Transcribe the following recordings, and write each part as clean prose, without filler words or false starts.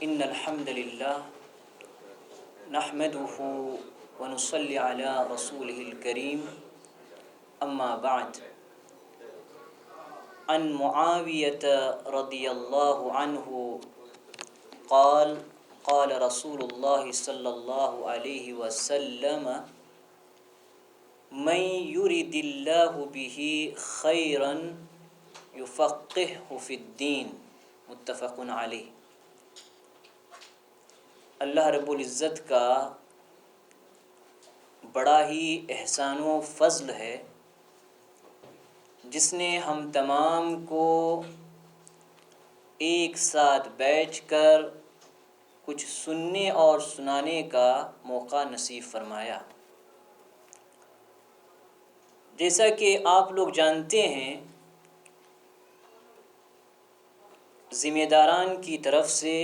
ان الحمد للہ نحمده ونصلی علی رسوله الکریم اما بعد عن معاویة رضی اللہ عنہ قال قال رسول اللہ صلی اللہ علیہ وسلم من یرد اللہ به خیرا یفقهہ فی الدین متفق علیہ۔ اللہ رب العزت کا بڑا ہی احسان و فضل ہے جس نے ہم تمام کو ایک ساتھ بیٹھ کر کچھ سننے اور سنانے کا موقع نصیب فرمایا۔ جیسا کہ آپ لوگ جانتے ہیں، ذمہ داران کی طرف سے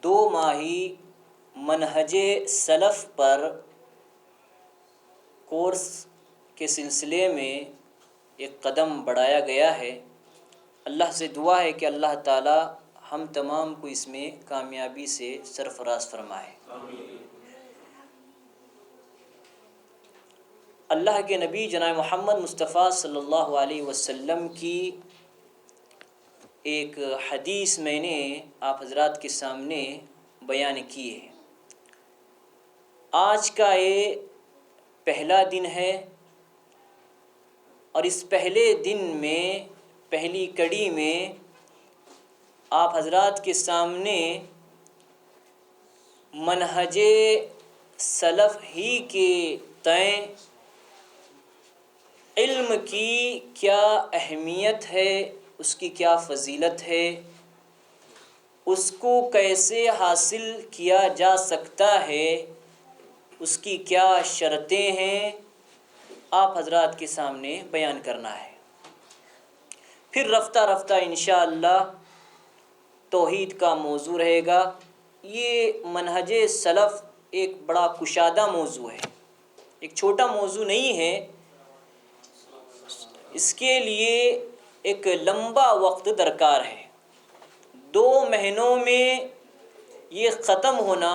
2 ماہی منہج سلف پر کورس کے سلسلے میں ایک قدم بڑھایا گیا ہے۔ اللہ سے دعا ہے کہ اللہ تعالی ہم تمام کو اس میں کامیابی سے سرفراز فرمائے۔ اللہ کے نبی جناب محمد مصطفیٰ صلی اللہ علیہ وسلم کی ایک حدیث میں نے آپ حضرات کے سامنے بیان کی ہے۔ آج کا یہ پہلا دن ہے اور اس پہلے دن میں پہلی کڑی میں آپ حضرات کے سامنے منہج سلف ہی کے تئیں علم کی کیا اہمیت ہے، اس کی کیا فضیلت ہے، اس کو کیسے حاصل کیا جا سکتا ہے، اس کی کیا شرطیں ہیں، آپ حضرات کے سامنے بیان کرنا ہے۔ پھر رفتہ رفتہ انشاءاللہ توحید کا موضوع رہے گا۔ یہ منہج سلف ایک بڑا کشادہ موضوع ہے، ایک چھوٹا موضوع نہیں ہے۔ اس کے لیے ایک لمبا وقت درکار ہے۔ 2 مہینوں میں یہ ختم ہونا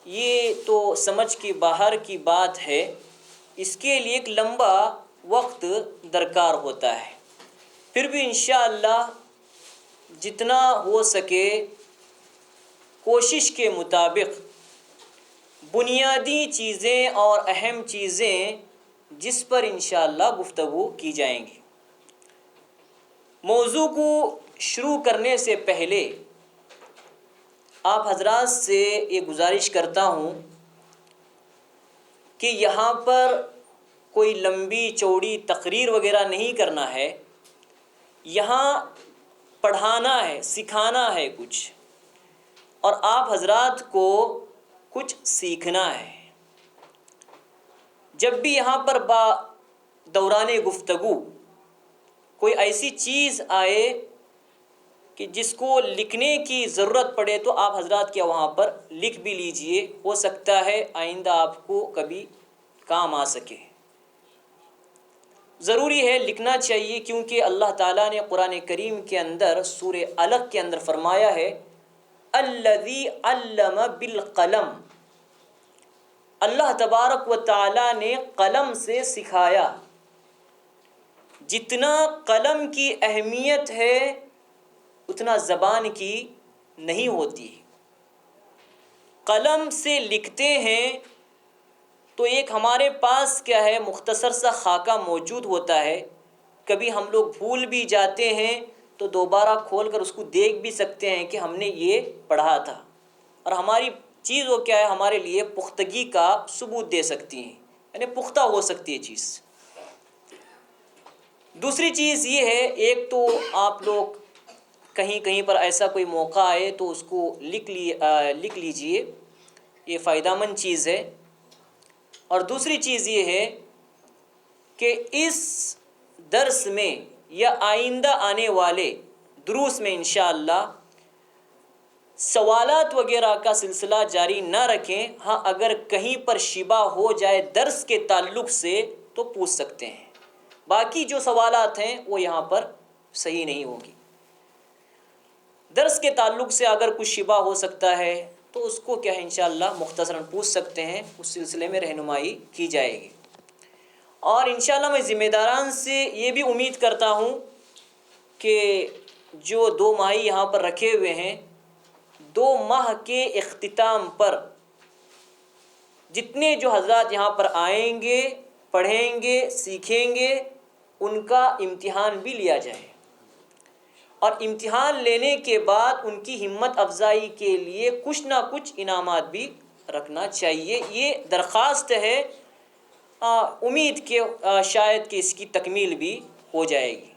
یہ تو سمجھ کے باہر کی بات ہے۔ اس کے لیے ایک لمبا وقت درکار ہوتا ہے۔ پھر بھی انشاءاللہ جتنا ہو سکے کوشش کے مطابق بنیادی چیزیں اور اہم چیزیں جس پر انشاءاللہ گفتگو کی جائیں گی۔ موضوع کو شروع کرنے سے پہلے آپ حضرات سے یہ گزارش کرتا ہوں کہ یہاں پر کوئی لمبی چوڑی تقریر وغیرہ نہیں کرنا ہے۔ یہاں پڑھانا ہے، سکھانا ہے کچھ، اور آپ حضرات کو کچھ سیکھنا ہے۔ جب بھی یہاں پر دوران گفتگو کوئی ایسی چیز آئے کہ جس کو لکھنے کی ضرورت پڑے تو آپ حضرات کیا وہاں پر لکھ بھی لیجئے، ہو سکتا ہے آئندہ آپ کو کبھی کام آ سکے۔ ضروری ہے لکھنا چاہیے، کیونکہ اللہ تعالیٰ نے قرآن کریم کے اندر سورہ علق کے اندر فرمایا ہے الذی علم بالقلم، اللہ تبارک و تعالیٰ نے قلم سے سکھایا۔ جتنا قلم کی اہمیت ہے اتنا زبان کی نہیں ہوتی۔ قلم سے لکھتے ہیں تو ایک ہمارے پاس کیا ہے، مختصر سا خاکہ موجود ہوتا ہے۔ کبھی ہم لوگ بھول بھی جاتے ہیں تو دوبارہ کھول کر اس کو دیکھ بھی سکتے ہیں کہ ہم نے یہ پڑھا تھا، اور ہماری چیز وہ کیا ہے، ہمارے لیے پختگی کا ثبوت دے سکتی ہیں، یعنی پختہ ہو سکتی ہے چیز۔ دوسری چیز یہ ہے، ایک تو آپ لوگ کہیں پر ایسا کوئی موقع آئے تو اس کو لکھ لیجئے، یہ فائدہ مند چیز ہے۔ اور دوسری چیز یہ ہے کہ اس درس میں یا آئندہ آنے والے دروس میں انشاءاللہ سوالات وغیرہ کا سلسلہ جاری نہ رکھیں۔ ہاں اگر کہیں پر شبہ ہو جائے درس کے تعلق سے تو پوچھ سکتے ہیں۔ باقی جو سوالات ہیں وہ یہاں پر صحیح نہیں ہوں گی۔ درس کے تعلق سے اگر کچھ شبہ ہو سکتا ہے تو اس کو کیا ہے انشاءاللہ مختصراً پوچھ سکتے ہیں، اس سلسلے میں رہنمائی کی جائے گی۔ اور انشاءاللہ میں ذمہ داران سے یہ بھی امید کرتا ہوں کہ جو 2 ماہی یہاں پر رکھے ہوئے ہیں، 2 ماہ کے اختتام پر جتنے جو حضرات یہاں پر آئیں گے، پڑھیں گے، سیکھیں گے، ان کا امتحان بھی لیا جائے، اور امتحان لینے کے بعد ان کی ہمت افزائی کے لیے کچھ نہ کچھ انعامات بھی رکھنا چاہیے۔ یہ درخواست ہے، امید کہ شاید کہ اس کی تکمیل بھی ہو جائے گی۔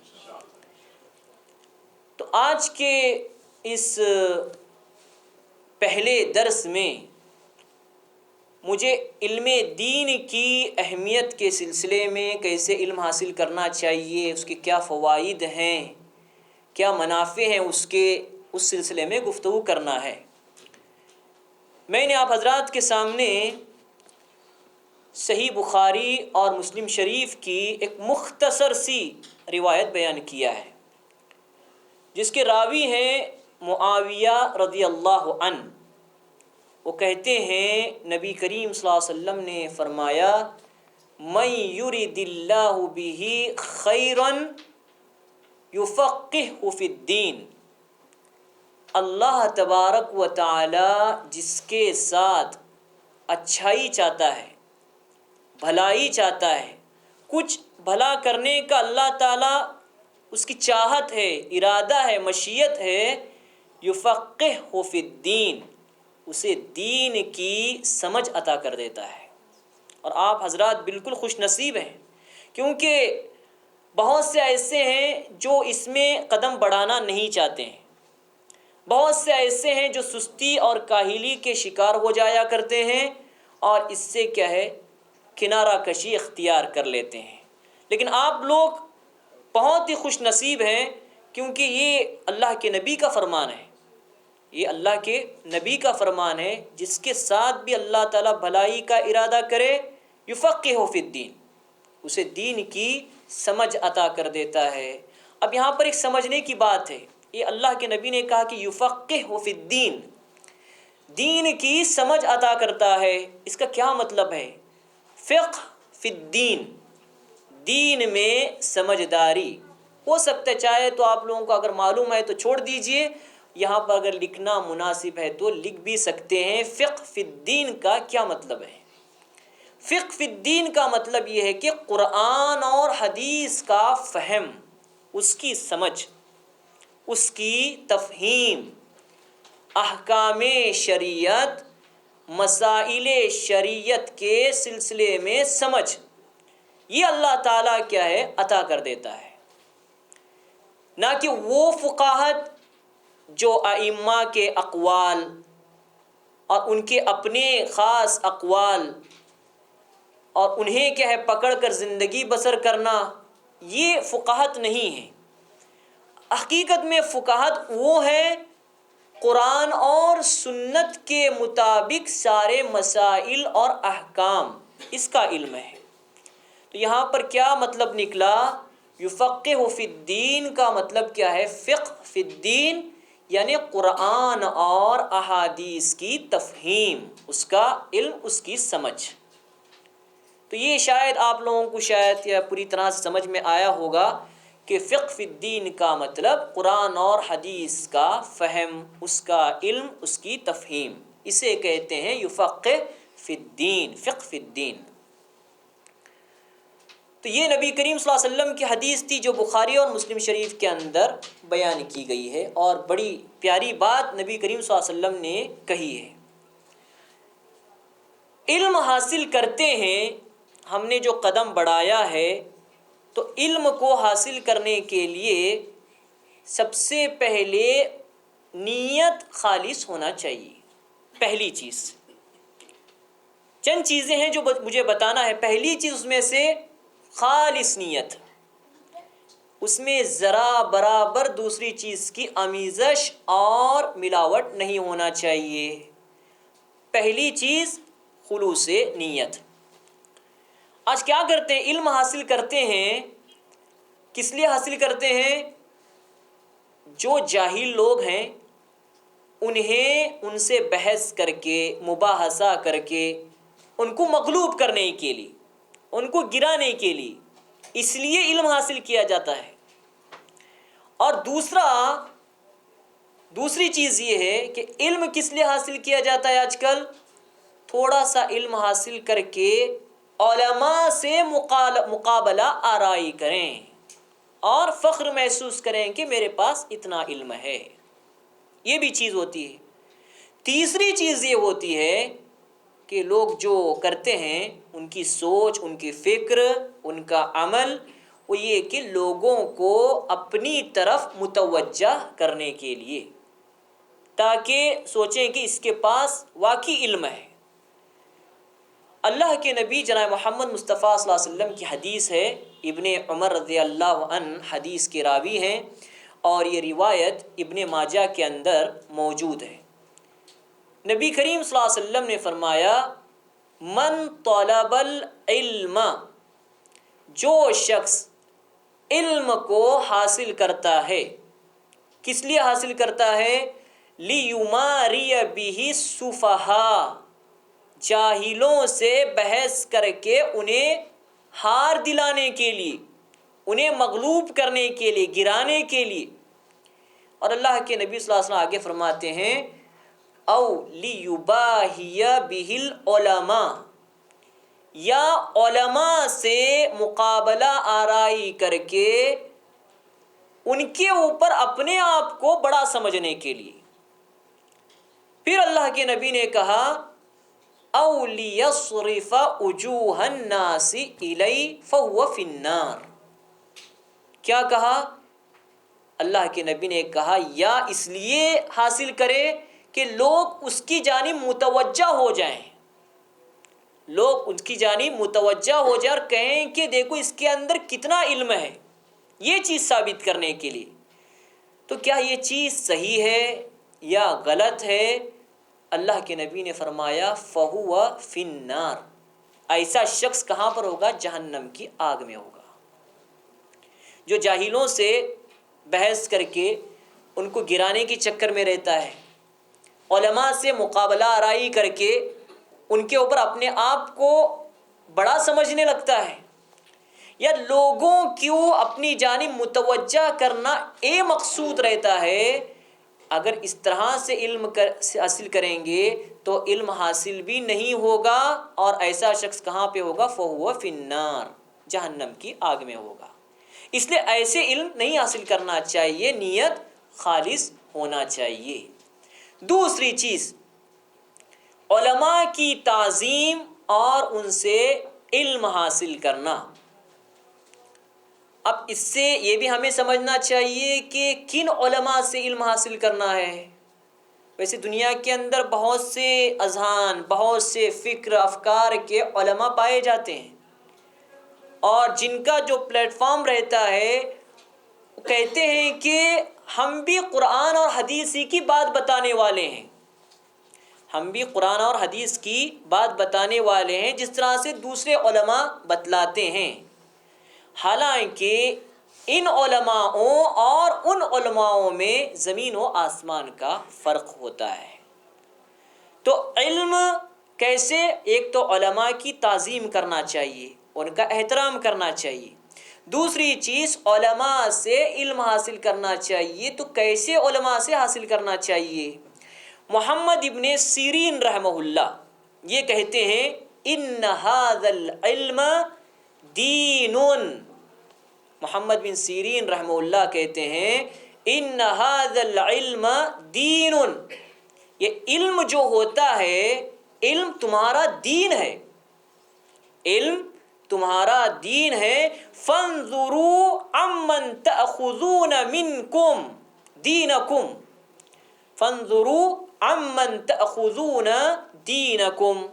تو آج کے اس پہلے درس میں مجھے علم دین کی اہمیت کے سلسلے میں، کیسے علم حاصل کرنا چاہیے، اس کے کیا فوائد ہیں، کیا منافع ہیں، اس سلسلے میں گفتگو کرنا ہے۔ میں نے آپ حضرات کے سامنے صحیح بخاری اور مسلم شریف کی ایک مختصر سی روایت بیان کیا ہے، جس کے راوی ہیں معاویہ رضی اللہ عنہ۔ وہ کہتے ہیں نبی کریم صلی اللہ علیہ وسلم نے فرمایا، من یرد اللہ بہ خیرا یفقہہ فی الدین، اللہ تبارک و تعالی جس کے ساتھ اچھائی چاہتا ہے، بھلائی چاہتا ہے، کچھ بھلا کرنے کا اللہ تعالیٰ اس کی چاہت ہے، ارادہ ہے، مشیت ہے، یفقہہ فی الدین، اسے دین کی سمجھ عطا کر دیتا ہے۔ اور آپ حضرات بالکل خوش نصیب ہیں، کیونکہ بہت سے ایسے ہیں جو اس میں قدم بڑھانا نہیں چاہتے ہیں، بہت سے ایسے ہیں جو سستی اور کاہلی کے شکار ہو جایا کرتے ہیں، اور اس سے کیا ہے کنارہ کشی اختیار کر لیتے ہیں۔ لیکن آپ لوگ بہت ہی خوش نصیب ہیں، کیونکہ یہ اللہ کے نبی کا فرمان ہے، یہ اللہ کے نبی کا فرمان ہے، جس کے ساتھ بھی اللہ تعالیٰ بھلائی کا ارادہ کرے، یفقہہ فی الدین، اسے دین کی سمجھ عطا کر دیتا ہے۔ اب یہاں پر ایک سمجھنے کی بات ہے، یہ اللہ کے نبی نے کہا کہ یفقہہ فی الدین، دین کی سمجھ عطا کرتا ہے۔ اس کا کیا مطلب ہے؟ فقہ فی الدین، دین میں سمجھداری۔ ہو سکتا ہے چاہے تو آپ لوگوں کو اگر معلوم ہے تو چھوڑ دیجئے، یہاں پر اگر لکھنا مناسب ہے تو لکھ بھی سکتے ہیں۔ فقہ فی الدین کا کیا مطلب ہے؟ فقہ فی الدین کا مطلب یہ ہے کہ قرآن اور حدیث کا فہم، اس کی سمجھ، اس کی تفہیم، احکام شریعت، مسائل شریعت کے سلسلے میں سمجھ، یہ اللہ تعالیٰ کیا ہے عطا کر دیتا ہے۔ نہ کہ وہ فقاہت جو ائمہ کے اقوال اور ان کے اپنے خاص اقوال اور انہیں کیا ہے پکڑ کر زندگی بسر کرنا، یہ فقاہت نہیں ہے۔ حقیقت میں فقاہت وہ ہے قرآن اور سنت کے مطابق سارے مسائل اور احکام، اس کا علم ہے۔ تو یہاں پر کیا مطلب نکلا؟ یفقہہ فی الدین کا مطلب کیا ہے؟ فقہ فی الدین، یعنی قرآن اور احادیث کی تفہیم، اس کا علم، اس کی سمجھ۔ تو یہ شاید آپ لوگوں کو شاید یا پوری طرح سے سمجھ میں آیا ہوگا کہ فقہ فی الدین کا مطلب قرآن اور حدیث کا فہم، اس کا علم، اس کی تفہیم، اسے کہتے ہیں یفقہ فی الدین، فقہ فی الدین۔ تو یہ نبی کریم صلی اللہ علیہ وسلم کی حدیث تھی جو بخاری اور مسلم شریف کے اندر بیان کی گئی ہے، اور بڑی پیاری بات نبی کریم صلی اللہ علیہ وسلم نے کہی ہے۔ علم حاصل کرتے ہیں، ہم نے جو قدم بڑھایا ہے، تو علم کو حاصل کرنے کے لیے سب سے پہلے نیت خالص ہونا چاہیے۔ پہلی چیز، چند چیزیں ہیں جو مجھے بتانا ہے۔ پہلی چیز اس میں سے خالص نیت، اس میں ذرا برابر دوسری چیز کی آمیزش اور ملاوٹ نہیں ہونا چاہیے۔ پہلی چیز خلوص نیت۔ آج کیا کرتے ہیں؟ علم حاصل کرتے ہیں، کس لیے حاصل کرتے ہیں؟ جو جاہل لوگ ہیں انہیں ان سے بحث کر کے، مباحثہ کر کے، ان کو مغلوب کرنے کے لیے، ان کو گرانے کے لیے، اس لیے علم حاصل کیا جاتا ہے۔ اور دوسری چیز یہ ہے کہ علم کس لیے حاصل کیا جاتا ہے آج کل؟ تھوڑا سا علم حاصل کر کے علماء سے مقابلہ آرائی کریں اور فخر محسوس کریں کہ میرے پاس اتنا علم ہے، یہ بھی چیز ہوتی ہے۔ تیسری چیز یہ ہوتی ہے کہ لوگ جو کرتے ہیں ان کی سوچ، ان کی فکر، ان کا عمل وہ یہ کہ لوگوں کو اپنی طرف متوجہ کرنے کے لیے، تاکہ سوچیں کہ اس کے پاس واقعی علم ہے۔ اللہ کے نبی جناب محمد مصطفیٰ صلی اللہ علیہ وسلم کی حدیث ہے، ابن عمر رضی اللہ عنہ حدیث کے راوی ہیں، اور یہ روایت ابن ماجہ کے اندر موجود ہے۔ نبی کریم صلی اللہ علیہ وسلم نے فرمایا، من طلب العلم، جو شخص علم کو حاصل کرتا ہے، کس لیے حاصل کرتا ہے؟ لیماری بہ السفہاء، جاہلوں سے بحث کر کے انہیں ہار دلانے کے لیے، انہیں مغلوب کرنے کے لیے، گرانے کے لیے۔ اور اللہ کے نبی صلی اللہ علیہ وسلم آگے فرماتے ہیں، او لیباہی بہ العلماء، یا علماء سے مقابلہ آرائی کر کے ان کے اوپر اپنے آپ کو بڑا سمجھنے کے لیے۔ پھر اللہ کے نبی نے کہا، او لیصرف وجوہ الناس الیہ فہو فی النار۔ کیا کہا؟ اللہ کے نبی نے کہا یا اس لیے حاصل کرے کہ لوگ اس کی جانب متوجہ ہو جائیں، لوگ اس کی جانب متوجہ ہو جائیں اور کہیں کہ دیکھو اس کے اندر کتنا علم ہے، یہ چیز ثابت کرنے کے لیے۔ تو کیا یہ چیز صحیح ہے یا غلط ہے؟ اللہ کے نبی نے فرمایا، فہو فی النار، ایسا شخص کہاں پر ہوگا؟ جہنم کی آگ میں ہوگا۔ جو جاہلوں سے بحث کر کے ان کو گرانے کے چکر میں رہتا ہے، علماء سے مقابلہ آرائی کر کے ان کے اوپر اپنے آپ کو بڑا سمجھنے لگتا ہے، یا لوگوں کو اپنی جانب متوجہ کرنا اے مقصود رہتا ہے، اگر اس طرح سے علم حاصل کریں گے تو علم حاصل بھی نہیں ہوگا، اور ایسا شخص کہاں پہ ہوگا؟ فہو فی النار، جہنم کی آگ میں ہوگا۔ اس لیے ایسے علم نہیں حاصل کرنا چاہیے، نیت خالص ہونا چاہیے۔ دوسری چیز، علماء کی تعظیم اور ان سے علم حاصل کرنا۔ اب اس سے یہ بھی ہمیں سمجھنا چاہیے کہ کن علماء سے علم حاصل کرنا ہے۔ ویسے دنیا کے اندر بہت سے اذہان، بہت سے فکر، افکار کے علماء پائے جاتے ہیں، اور جن کا جو پلیٹ فارم رہتا ہے وہ کہتے ہیں کہ ہم بھی قرآن اور حدیث کی بات بتانے والے ہیں، ہم بھی قرآن اور حدیث کی بات بتانے والے ہیں جس طرح سے دوسرے علماء بتلاتے ہیں۔ حالانکہ ان علماءوں اور ان علماءوں میں زمین و آسمان کا فرق ہوتا ہے۔ تو علم کیسے؟ ایک تو علماء کی تعظیم کرنا چاہیے، ان کا احترام کرنا چاہیے۔ دوسری چیز، علماء سے علم حاصل کرنا چاہیے، تو کیسے علماء سے حاصل کرنا چاہیے؟ محمد ابن سیرین رحمہ اللہ یہ کہتے ہیں، ان ھذا العلم دین۔ محمد بن سیرین رحمہ اللہ کہتے ہیں، ان ھذا العلم دین، یہ علم جو ہوتا ہے، علم تمہارا دین ہے، علم تمہارا دین ہے۔ فانظروا عمن تأخذون منکم دینکم، فانظروا عمن تأخذون دینکم،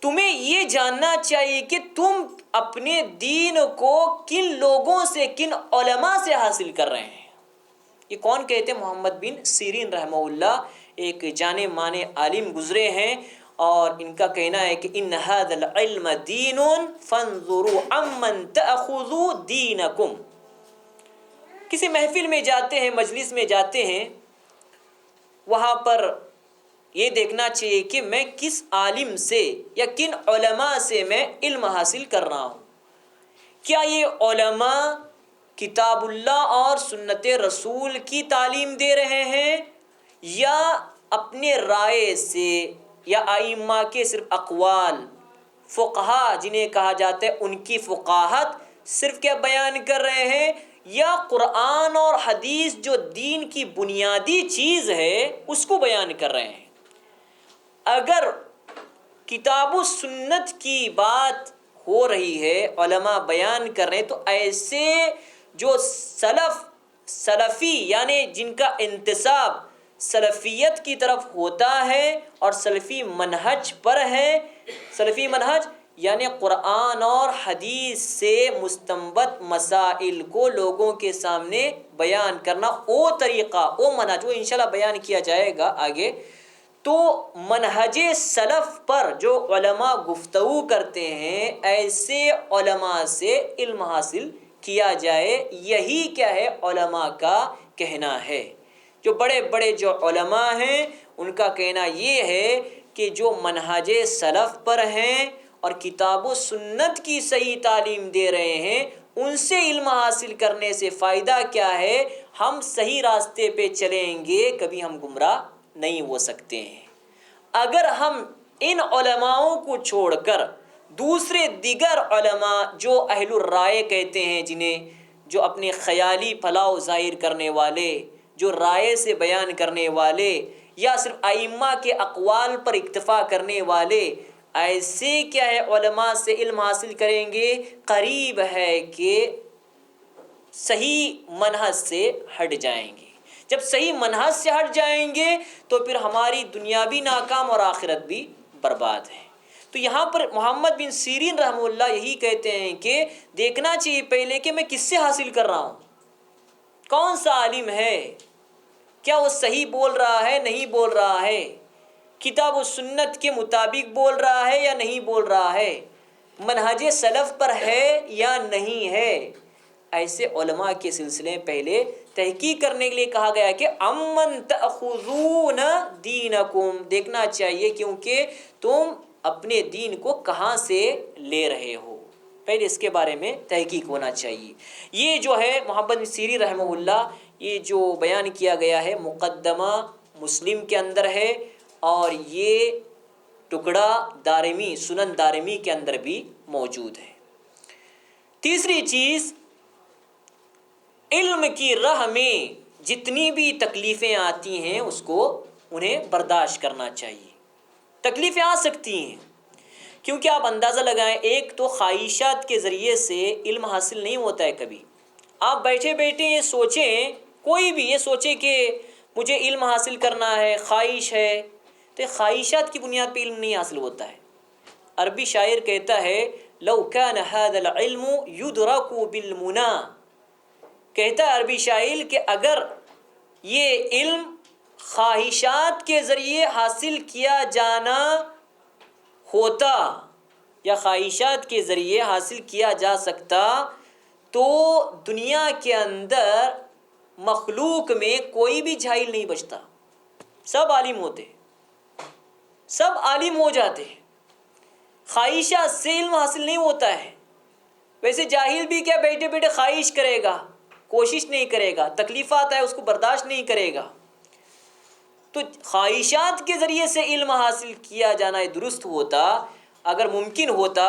تمہیں یہ جاننا چاہیے کہ تم اپنے دین کو کن لوگوں سے، کن علماء سے حاصل کر رہے ہیں۔ یہ کون کہتے ہیں؟ محمد بن سیرین رحمہ اللہ، ایک جانے مانے عالم گزرے ہیں، اور ان کا کہنا ہے کہ ان ھذا العلم دین فانظروا عمن تأخذوا دینکم۔ کسی محفل میں جاتے ہیں، مجلس میں جاتے ہیں، وہاں پر یہ دیکھنا چاہیے کہ میں کس عالم سے یا کن علماء سے میں علم حاصل کر رہا ہوں. کیا یہ علماء کتاب اللہ اور سنت رسول کی تعلیم دے رہے ہیں، یا اپنے رائے سے یا ائمہ کے صرف اقوال، فقہا جنہیں کہا جاتا ہے ان کی فقاہت صرف کیا بیان کر رہے ہیں، یا قرآن اور حدیث جو دین کی بنیادی چیز ہے اس کو بیان کر رہے ہیں. اگر کتاب و سنت کی بات ہو رہی ہے، علماء بیان کر رہے ہیں، تو ایسے جو سلفی یعنی جن کا انتساب سلفیت کی طرف ہوتا ہے اور سلفی منہج پر ہے، سلفی منہج یعنی قرآن اور حدیث سے مستنبط مسائل کو لوگوں کے سامنے بیان کرنا، وہ طریقہ، وہ منہج، وہ انشاءاللہ بیان کیا جائے گا آگے. تو منہج سلف پر جو علماء گفتگو کرتے ہیں، ایسے علماء سے علم حاصل کیا جائے. یہی کیا ہے علماء کا کہنا ہے. جو بڑے بڑے جو علماء ہیں ان کا کہنا یہ ہے کہ جو منہج سلف پر ہیں اور کتاب و سنت کی صحیح تعلیم دے رہے ہیں، ان سے علم حاصل کرنے سے فائدہ کیا ہے؟ ہم صحیح راستے پہ چلیں گے، کبھی ہم گمراہ نہیں ہو سکتے ہیں. اگر ہم ان علماؤں کو چھوڑ کر دوسرے دیگر علماء جو اہل الرائے کہتے ہیں، جنہیں جو اپنے خیالی پھیلاؤ ظاہر کرنے والے، جو رائے سے بیان کرنے والے، یا صرف ائمہ کے اقوال پر اکتفا کرنے والے، ایسے کیا ہے علماء سے علم حاصل کریں گے، قریب ہے کہ صحیح منہج سے ہٹ جائیں گے. جب صحیح منہج سے ہٹ جائیں گے تو پھر ہماری دنیا بھی ناکام اور آخرت بھی برباد ہے. تو یہاں پر محمد بن سیرین رحمہ اللہ یہی کہتے ہیں کہ دیکھنا چاہیے پہلے کہ میں کس سے حاصل کر رہا ہوں، کون سا عالم ہے، کیا وہ صحیح بول رہا ہے، نہیں بول رہا ہے، کتاب و سنت کے مطابق بول رہا ہے یا نہیں بول رہا ہے، منہج سلف پر ہے یا نہیں ہے. ایسے علماء کے سلسلے میں پہلے تحقیق کرنے کے لیے کہا گیا کہ امن تأخذون دینکم، دیکھنا چاہیے کیونکہ تم اپنے دین کو کہاں سے لے رہے ہو، پہلے اس کے بارے میں تحقیق ہونا چاہیے. یہ جو ہے محمد بن سیرین رحمہ اللہ، یہ جو بیان کیا گیا ہے مقدمہ مسلم کے اندر ہے، اور یہ ٹکڑا دارمی، سنن دارمی کے اندر بھی موجود ہے. تیسری چیز، علم کی راہ میں جتنی بھی تکلیفیں آتی ہیں اس کو انہیں برداشت کرنا چاہیے. تکلیفیں آ سکتی ہیں کیونکہ آپ اندازہ لگائیں، ایک تو خواہشات کے ذریعے سے علم حاصل نہیں ہوتا ہے. کبھی آپ بیٹھے بیٹھے یہ سوچیں، کوئی بھی یہ سوچے کہ مجھے علم حاصل کرنا ہے، خواہش ہے، تو خواہشات کی بنیاد پہ علم نہیں حاصل ہوتا ہے. عربی شاعر کہتا ہے لو کان هذا العلم يدرك بالمنى، کہتا ہے عربی شاعر کہ اگر یہ علم خواہشات کے ذریعے حاصل کیا جانا ہوتا یا خواہشات کے ذریعے حاصل کیا جا سکتا تو دنیا کے اندر مخلوق میں کوئی بھی جاہل نہیں بچتا، سب عالم ہوتے، سب عالم ہو جاتے. خواہشات سے علم حاصل نہیں ہوتا ہے. ویسے جاہل بھی کیا بیٹھے بیٹھے خواہش کرے گا، کوشش نہیں کرے گا، تکلیفات ہے اس کو برداشت نہیں کرے گا. تو خواہشات کے ذریعے سے علم حاصل کیا جانا درست ہوتا، اگر ممکن ہوتا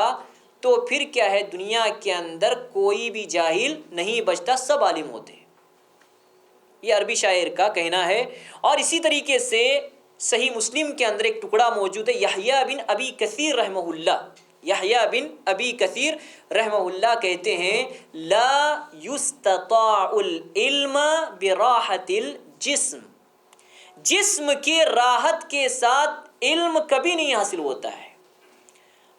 تو پھر کیا ہے دنیا کے اندر کوئی بھی جاہل نہیں بچتا، سب عالم ہوتے. یہ عربی شاعر کا کہنا ہے. اور اسی طریقے سے صحیح مسلم کے اندر ایک ٹکڑا موجود ہے، یحییٰ بن ابی کثیر رحمہ اللہ. یحییٰ بن ابی کثیر رحمہ اللہ کہتے ہیں لا یستطاع العلم براحت الجسم، جسم کے راحت کے ساتھ علم کبھی نہیں حاصل ہوتا ہے.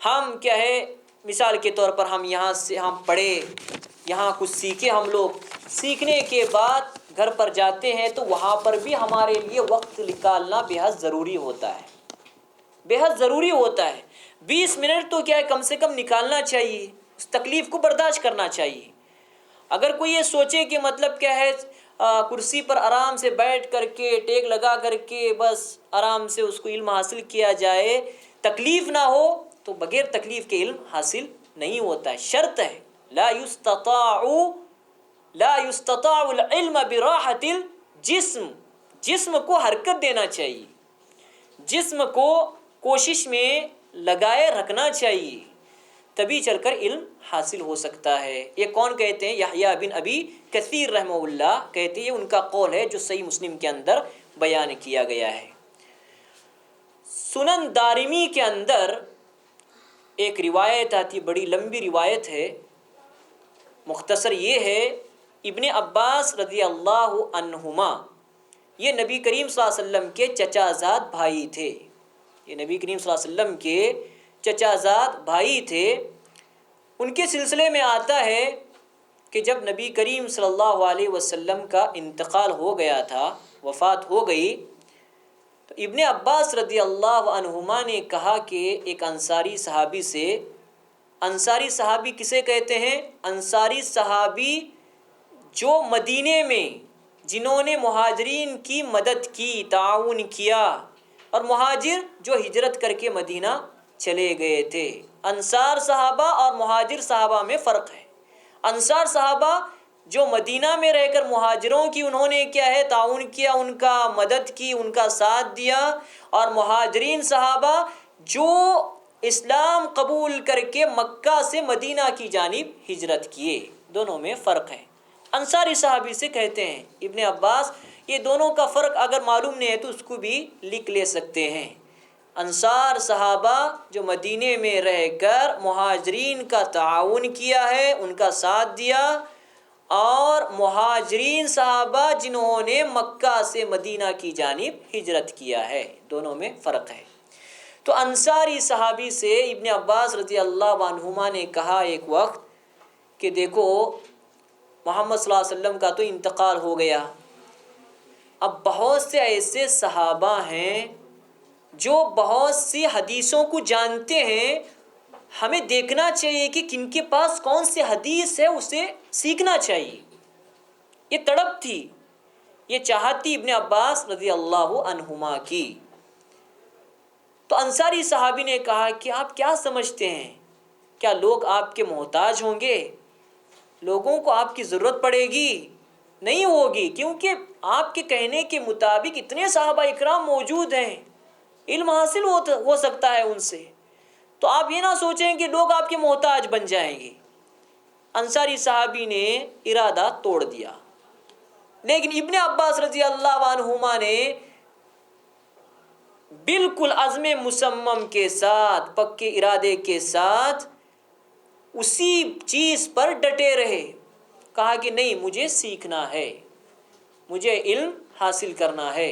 ہم کیا ہے، مثال کے طور پر ہم یہاں سے ہم پڑھے، یہاں کچھ سیکھے، ہم لوگ سیکھنے کے بعد گھر پر جاتے ہیں تو وہاں پر بھی ہمارے لیے وقت نکالنا بے حد ضروری ہوتا ہے، بے حد ضروری ہوتا ہے. 20 منٹ تو کیا ہے کم سے کم نکالنا چاہیے، اس تکلیف کو برداشت کرنا چاہیے. اگر کوئی یہ سوچے کہ مطلب کیا ہے کرسی پر آرام سے بیٹھ کر کے ٹیک لگا کر کے بس آرام سے اس کو علم حاصل کیا جائے، تکلیف نہ ہو، تو بغیر تکلیف کے علم حاصل نہیں ہوتا ہے۔ شرط ہے لا يستطاع العلم براحت الجسم، جسم کو حرکت دینا چاہیے، جسم کو کوشش میں لگائے رکھنا چاہیے، تبھی چل کر علم حاصل ہو سکتا ہے۔ یہ کون کہتے ہیں؟ یحییٰ بن ابی کثیر رحمہ اللہ کہتے ہیں، یہ ان کا قول ہے جو صحیح مسلم کے اندر بیان کیا گیا ہے۔ سنن دارمی کے اندر ایک روایت آتی، بڑی لمبی روایت ہے، مختصر یہ ہے، ابن عباس رضی اللہ عنہما یہ نبی کریم صلی اللہ علیہ وسلم کے چچا زاد بھائی تھے، یہ نبی کریم صلی اللہ علیہ وسلم کے چچا زاد بھائی تھے۔ ان کے سلسلے میں آتا ہے کہ جب نبی کریم صلی اللہ علیہ وسلم کا انتقال ہو گیا تھا، وفات ہو گئی، تو ابن عباس رضی اللہ عنہما نے کہا کہ ایک انصاری صحابی سے، انصاری صحابی کسے کہتے ہیں؟ انصاری صحابی جو مدینے میں جنہوں نے مہاجرین کی مدد کی، تعاون کیا، اور مہاجر جو ہجرت کر کے مدینہ چلے گئے تھے۔ انصار صحابہ اور مہاجر صحابہ میں فرق ہے۔ انصار صحابہ جو مدینہ میں رہ کر مہاجروں کی انہوں نے کیا ہے تعاون کیا، ان کا مدد کی، ان کا ساتھ دیا، اور مہاجرین صحابہ جو اسلام قبول کر کے مکہ سے مدینہ کی جانب ہجرت کیے، دونوں میں فرق ہے۔ انصاری صحابی سے کہتے ہیں ابن عباس، یہ دونوں کا فرق اگر معلوم نہیں ہے تو اس کو بھی لکھ لے سکتے ہیں۔ انصار صحابہ جو مدینے میں رہ کر مہاجرین کا تعاون کیا ہے، ان کا ساتھ دیا، اور مہاجرین صحابہ جنہوں نے مکہ سے مدینہ کی جانب ہجرت کیا ہے، دونوں میں فرق ہے۔ تو انصاری صحابی سے ابن عباس رضی اللہ عنہما نے کہا ایک وقت کہ دیکھو محمد صلی اللہ علیہ وسلم کا تو انتقال ہو گیا، اب بہت سے ایسے صحابہ ہیں جو بہت سی حدیثوں کو جانتے ہیں، ہمیں دیکھنا چاہیے کہ کن کے پاس کون سی حدیث ہے، اسے سیکھنا چاہیے۔ یہ تڑپ تھی، یہ چاہت تھی ابن عباس رضی اللہ عنہما کی۔ تو انصاری صحابی نے کہا کہ آپ کیا سمجھتے ہیں، کیا لوگ آپ کے محتاج ہوں گے؟ لوگوں کو آپ کی ضرورت پڑے گی؟ نہیں ہوگی، کیونکہ آپ کے کہنے کے مطابق اتنے صحابہ اکرام موجود ہیں، علم حاصل ہو سکتا ہے ان سے، تو آپ یہ نہ سوچیں کہ لوگ آپ کے محتاج بن جائیں گے۔ انصاری صحابی نے ارادہ توڑ دیا، لیکن ابن عباس رضی اللہ عنہما نے بالکل عزم مصمم کے ساتھ، پکے ارادے کے ساتھ اسی چیز پر ڈٹے رہے، کہا کہ نہیں، مجھے سیکھنا ہے، مجھے علم حاصل کرنا ہے۔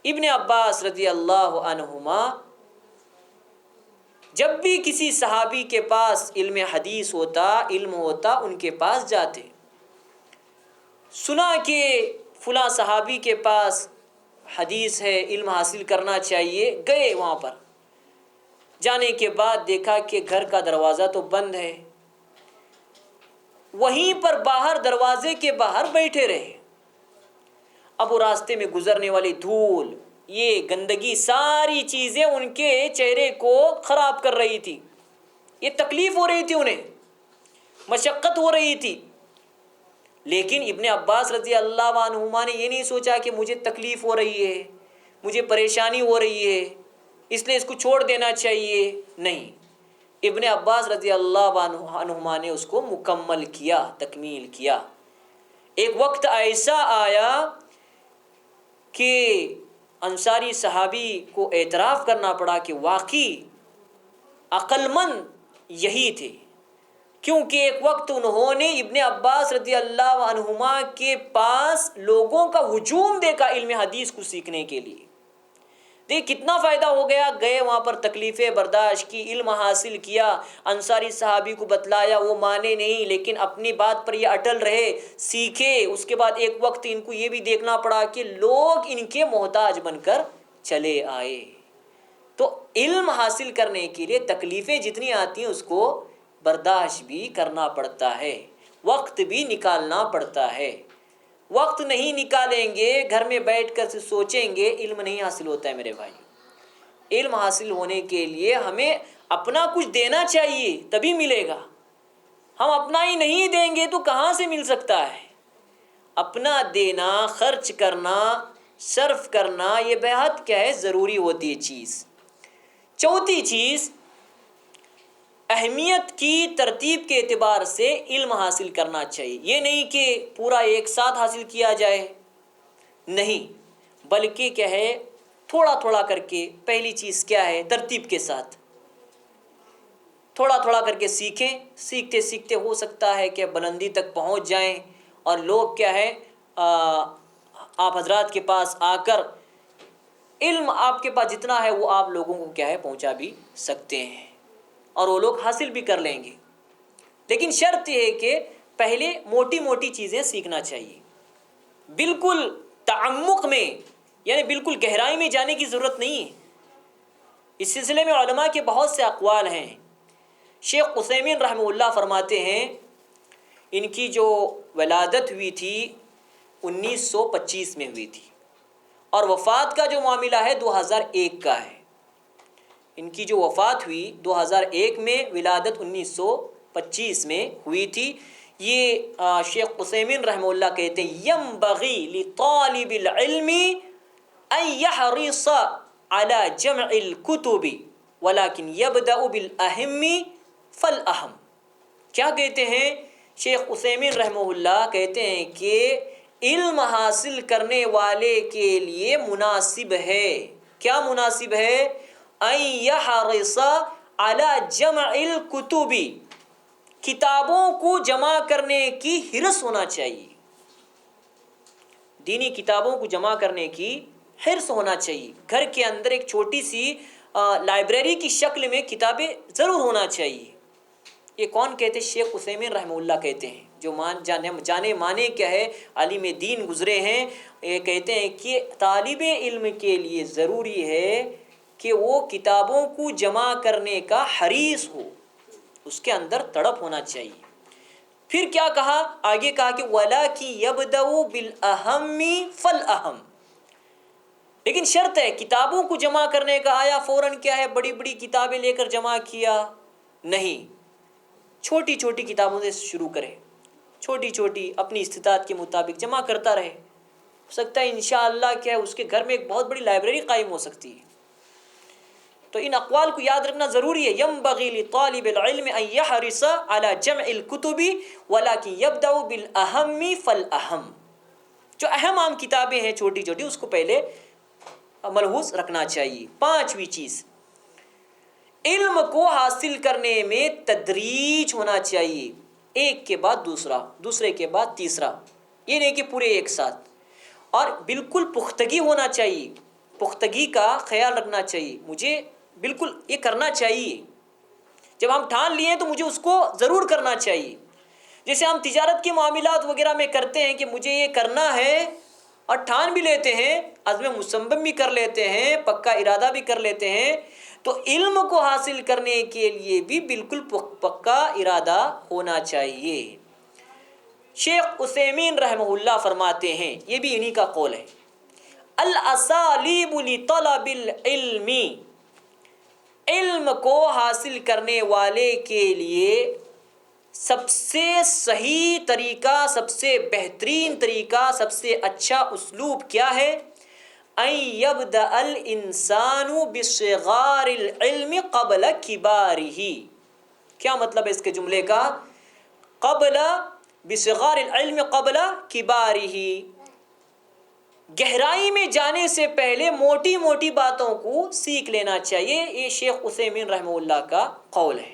ابن عباس رضی اللہ عنہما جب بھی کسی صحابی کے پاس علم حدیث ہوتا، علم ہوتا، ان کے پاس جاتے، سنا کہ فلاں صحابی کے پاس حدیث ہے، علم حاصل کرنا چاہیے، گئے وہاں پر۔ جانے کے بعد دیکھا کہ گھر کا دروازہ تو بند ہے، وہیں پر باہر دروازے کے باہر بیٹھے رہے۔ اب وہ راستے میں گزرنے والی دھول، یہ گندگی، ساری چیزیں ان کے چہرے کو خراب کر رہی تھی، یہ تکلیف ہو رہی تھی، انہیں مشقت ہو رہی تھی۔ لیکن ابن عباس رضی اللہ عنہما نے یہ نہیں سوچا کہ مجھے تکلیف ہو رہی ہے، مجھے پریشانی ہو رہی ہے، اس لیے اس کو چھوڑ دینا چاہیے، نہیں۔ ابن عباس رضی اللہ عنہما نے اس کو مکمل کیا، تکمیل کیا۔ ایک وقت ایسا آیا کہ انصاری صحابی کو اعتراف کرنا پڑا کہ واقعی عقل مند یہی تھے، کیونکہ ایک وقت انہوں نے ابن عباس رضی اللہ عنہما کے پاس لوگوں کا ہجوم دیکھا علم حدیث کو سیکھنے کے لیے۔ دیکھ کتنا فائدہ ہو گیا، گئے وہاں پر تکلیفیں برداشت کی، علم حاصل کیا، انصاری صحابی کو بتلایا، وہ مانے نہیں، لیکن اپنی بات پر یہ اٹل رہے، سیکھے۔ اس کے بعد ایک وقت ان کو یہ بھی دیکھنا پڑا کہ لوگ ان کے محتاج بن کر چلے آئے۔ تو علم حاصل کرنے کے لیے تکلیفیں جتنی آتی ہیں اس کو برداشت بھی کرنا پڑتا ہے۔ وقت بھی نکالنا پڑتا ہے. وقت نہیں نکالیں گے، گھر میں بیٹھ کر سوچیں گے، علم نہیں حاصل ہوتا ہے میرے بھائی. علم حاصل ہونے کے لیے ہمیں اپنا کچھ دینا چاہیے تبھی ملے گا. ہم اپنا ہی نہیں دیں گے تو کہاں سے مل سکتا ہے؟ اپنا دینا، خرچ کرنا، صرف کرنا، یہ بے حد کیا ہے ضروری ہوتی ہے چیز. چوتھی چیز، اہمیت کی ترتیب کے اعتبار سے علم حاصل کرنا چاہیے. یہ نہیں کہ پورا ایک ساتھ حاصل کیا جائے، نہیں، بلکہ کیا ہے تھوڑا تھوڑا کر کے. پہلی چیز کیا ہے؟ ترتیب کے ساتھ تھوڑا تھوڑا کر کے سیکھیں. سیکھتے سیکھتے ہو سکتا ہے کہ بلندی تک پہنچ جائیں اور لوگ کیا ہے آپ حضرات کے پاس آ کر علم آپ کے پاس جتنا ہے وہ آپ لوگوں کو کیا ہے پہنچا بھی سکتے ہیں اور وہ لوگ حاصل بھی کر لیں گے. لیکن شرط یہ ہے کہ پہلے موٹی موٹی چیزیں سیکھنا چاہیے. بالکل تعمق میں یعنی بالکل گہرائی میں جانے کی ضرورت نہیں ہے. اس سلسلے میں علماء کے بہت سے اقوال ہیں. شیخ عثیمین رحمہ اللہ فرماتے ہیں ان کی جو ولادت ہوئی تھی 1925 میں ہوئی تھی اور وفات کا جو معاملہ ہے 2001 کا ہے. ان کی جو وفات ہوئی 2001 میں، ولادت 1925 میں ہوئی تھی. یہ شیخ عثیمین رحمہ اللہ کہتے ہیں ینبغی لطالب العلم ان یحرص علی جمع الکتب ولکن یبدأ بالاہم فالاہم. کیا کہتے ہیں شیخ عثیمین رحمہ اللہ؟ کہتے ہیں کہ علم حاصل کرنے والے کے لیے مناسب ہے. کیا مناسب ہے؟ ان یحرص علی جمع الکتب، کتابوں کو جمع کرنے کی حرص ہونا چاہیے. دینی کتابوں کو جمع کرنے کی حرص ہونا چاہیے. گھر کے اندر ایک چھوٹی سی لائبریری کی شکل میں کتابیں ضرور ہونا چاہیے. یہ کون کہتے ہیں؟ شیخ عثیمین رحمہ اللہ کہتے ہیں، جو جانے مانے کیا ہے عالم دین گزرے ہیں. یہ کہتے ہیں کہ طالب علم کے لیے ضروری ہے کہ وہ کتابوں کو جمع کرنے کا حریص ہو، اس کے اندر تڑپ ہونا چاہیے. پھر کیا کہا؟ آگے کہا کہ وَلَكِنْ يَبْدَأُ بِالْأَهَمِّ فَالْأَهَمُّ. لیکن شرط ہے کتابوں کو جمع کرنے کا. آیا فوراً کیا ہے بڑی بڑی کتابیں لے کر جمع کیا؟ نہیں، چھوٹی چھوٹی کتابوں سے شروع کرے، چھوٹی چھوٹی اپنی استطاعت کے مطابق جمع کرتا رہے. ہو سکتا ہے انشاءاللہ کیا ہے اس کے گھر میں ایک بہت بڑی لائبریری قائم ہو سکتی ہے. تو ان اقوال کو یاد رکھنا ضروری ہے. ینبغی لطالب العلم ان یحرص علی جمع الکتب ولکن یبدأ بالاہم فالاہم. جو اہم کتابیں ہیں چھوٹی چھوٹی اس کو پہلے ملحوظ رکھنا چاہیے. پانچویں چیز، علم کو حاصل کرنے میں تدریج ہونا چاہیے. ایک کے بعد دوسرا، دوسرے کے بعد تیسرا، یہ نہیں کہ پورے ایک ساتھ. اور بالکل پختگی ہونا چاہیے، پختگی کا خیال رکھنا چاہیے. مجھے بالکل یہ کرنا چاہیے، جب ہم ٹھان لیے تو مجھے اس کو ضرور کرنا چاہیے. جیسے ہم تجارت کے معاملات وغیرہ میں کرتے ہیں کہ مجھے یہ کرنا ہے اور ٹھان بھی لیتے ہیں، عزم مصمم بھی کر لیتے ہیں، پکا ارادہ بھی کر لیتے ہیں. تو علم کو حاصل کرنے کے لیے بھی بالکل پکا ارادہ ہونا چاہیے. شیخ عثیمین رحمہ اللہ فرماتے ہیں، یہ بھی انہی کا قول ہے، الاسالیب لطلب العلم، علم کو حاصل کرنے والے کے لیے سب سے صحیح طریقہ، سب سے بہترین طریقہ، سب سے اچھا اسلوب کیا ہے؟ ان یبدأ الانسان بصغار العلم قبل کبارہ. کیا مطلب ہے اس کے جملے کا؟ قبل بصغار العلم قبل کبارہ، گہرائی میں جانے سے پہلے موٹی موٹی باتوں کو سیکھ لینا چاہیے. یہ شیخ عثیمین رحمہ اللہ کا قول ہے.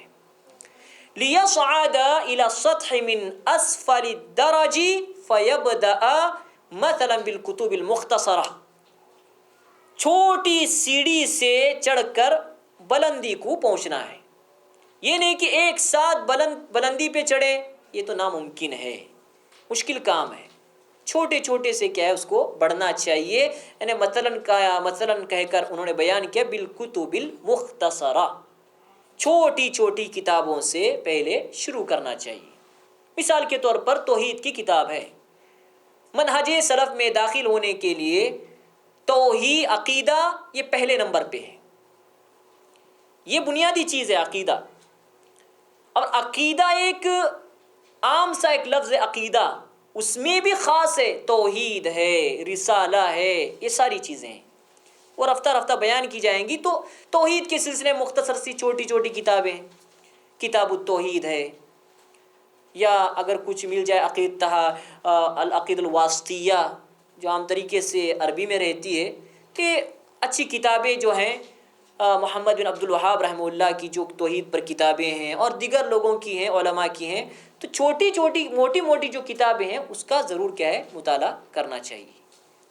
لِيَصْعَدَ إِلَى السَّطْحِ مِنْ أَسْفَلِ الدَّرَجِ فَيَبْدَأَ مَثَلًا بِالْكُتُبِ الْمُخْتَصَرَةِ. چھوٹی سیڑھی سے چڑھ کر بلندی کو پہنچنا ہے. یہ نہیں کہ ایک ساتھ بلندی پہ چڑھے، یہ تو ناممکن ہے، مشکل کام ہے. چھوٹے چھوٹے سے کیا ہے اس کو بڑھنا چاہیے. یعنی مثلاً کہہ کر انہوں نے بیان کیا بالکتب المختصرہ، چھوٹی چھوٹی کتابوں سے پہلے شروع کرنا چاہیے. مثال کے طور پر توحید کی کتاب ہے. منہج سلف میں داخل ہونے کے لیے توحید عقیدہ یہ پہلے نمبر پہ ہے. یہ بنیادی چیز ہے عقیدہ. اور عقیدہ ایک عام سا ایک لفظ ہے عقیدہ، اس میں بھی خاص ہے، توحید ہے، رسالہ ہے، یہ ساری چیزیں ہیں. اور رفتہ رفتہ بیان کی جائیں گی. تو توحید کے سلسلے مختصر سی چھوٹی چھوٹی کتابیں، کتاب التوحید ہے، یا اگر کچھ مل جائے العقید الواسطیہ جو عام طریقے سے عربی میں رہتی ہے. کہ اچھی کتابیں جو ہیں محمد بن عبد الوہاب رحمہ اللہ کی جو توحید پر کتابیں ہیں اور دیگر لوگوں کی ہیں، علماء کی ہیں. تو چھوٹی چھوٹی موٹی موٹی جو کتابیں ہیں اس کا ضرور کیا ہے مطالعہ کرنا چاہیے،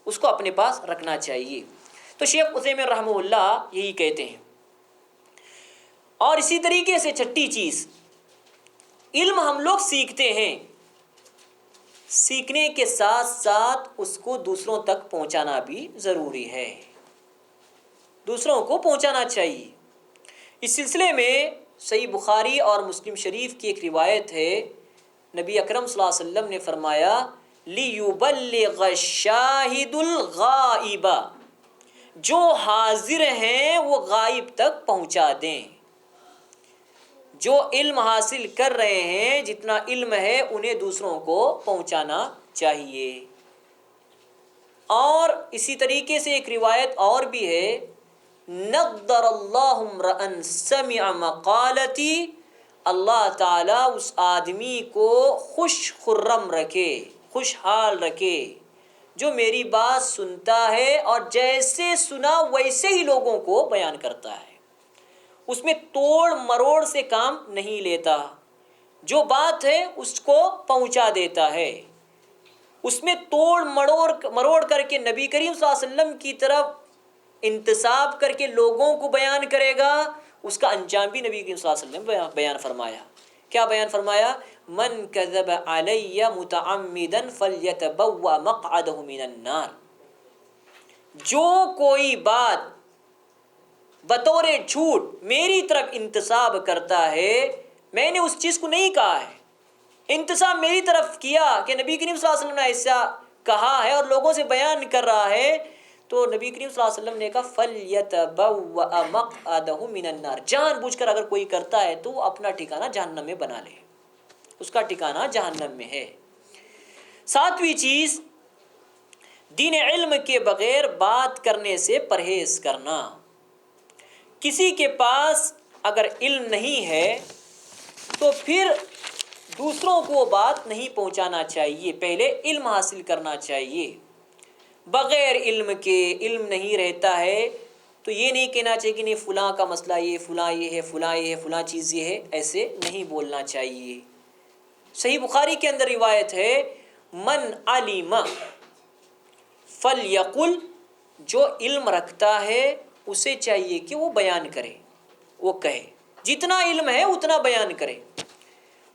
اس کو اپنے پاس رکھنا چاہیے. تو شیخ عثیمین رحمہ اللہ یہی کہتے ہیں. اور اسی طریقے سے چھٹی چیز، علم ہم لوگ سیکھتے ہیں، سیکھنے کے ساتھ ساتھ اس کو دوسروں تک پہنچانا بھی ضروری ہے، دوسروں کو پہنچانا چاہیے. اس سلسلے میں صحیح بخاری اور مسلم شریف کی ایک روایت ہے، نبی اکرم صلی اللہ علیہ وسلم نے فرمایا لِيُبَلِّغَ الشَّاهِدُ الْغَائِبَ، جو حاضر ہیں وہ غائب تک پہنچا دیں. جو علم حاصل کر رہے ہیں، جتنا علم ہے انہیں دوسروں کو پہنچانا چاہیے. اور اسی طریقے سے ایک روایت اور بھی ہے، نَضَّرَ اللَّهُ امْرَأً سَمِعَ مَقَالَتِي، اللہ تعالیٰ اس آدمی کو خوش خرم رکھے، خوشحال رکھے جو میری بات سنتا ہے اور جیسے سنا ویسے ہی لوگوں کو بیان کرتا ہے. اس میں توڑ مروڑ سے کام نہیں لیتا، جو بات ہے اس کو پہنچا دیتا ہے. اس میں توڑ مروڑ کر کے نبی کریم صلی اللہ علیہ وسلم کی طرف انتساب کر کے لوگوں کو بیان کرے گا، اس کا انجام بھی نبی کریم صلی اللہ علیہ وسلم نے بیان فرمایا. کیا بیان فرمایا؟ من کذب علی متعمدا فلیتبوأ مقعدہ من النار. جو کوئی بات بطور جھوٹ میری طرف انتساب کرتا ہے، میں نے اس چیز کو نہیں کہا ہے، انتساب میری طرف کیا کہ نبی کریم صلی اللہ علیہ وسلم نے ایسا کہا ہے اور لوگوں سے بیان کر رہا ہے، تو نبی کریم صلی اللہ علیہ وسلم نے کہا فَلْيَتَبَوَّأَ مَقْعَدَهُ مِنَ النَّارِ. جان بوجھ کر اگر کوئی کرتا ہے تو وہ اپنا ٹھکانہ جہنم میں بنا لے، اس کا ٹھکانہ جہنم میں ہے. ساتویں چیز، دین علم کے بغیر بات کرنے سے پرہیز کرنا. کسی کے پاس اگر علم نہیں ہے تو پھر دوسروں کو بات نہیں پہنچانا چاہیے، پہلے علم حاصل کرنا چاہیے. بغیر علم کے، علم نہیں رہتا ہے تو یہ نہیں کہنا چاہیے کہ نہیں فلاں کا مسئلہ یہ، فلاں یہ ہے، فلاں یہ ہے، فلاں چیز یہ ہے، ایسے نہیں بولنا چاہیے. صحیح بخاری کے اندر روایت ہے، من علم فلیقل، جو علم رکھتا ہے اسے چاہیے کہ وہ بیان کرے، وہ کہے، جتنا علم ہے اتنا بیان کرے.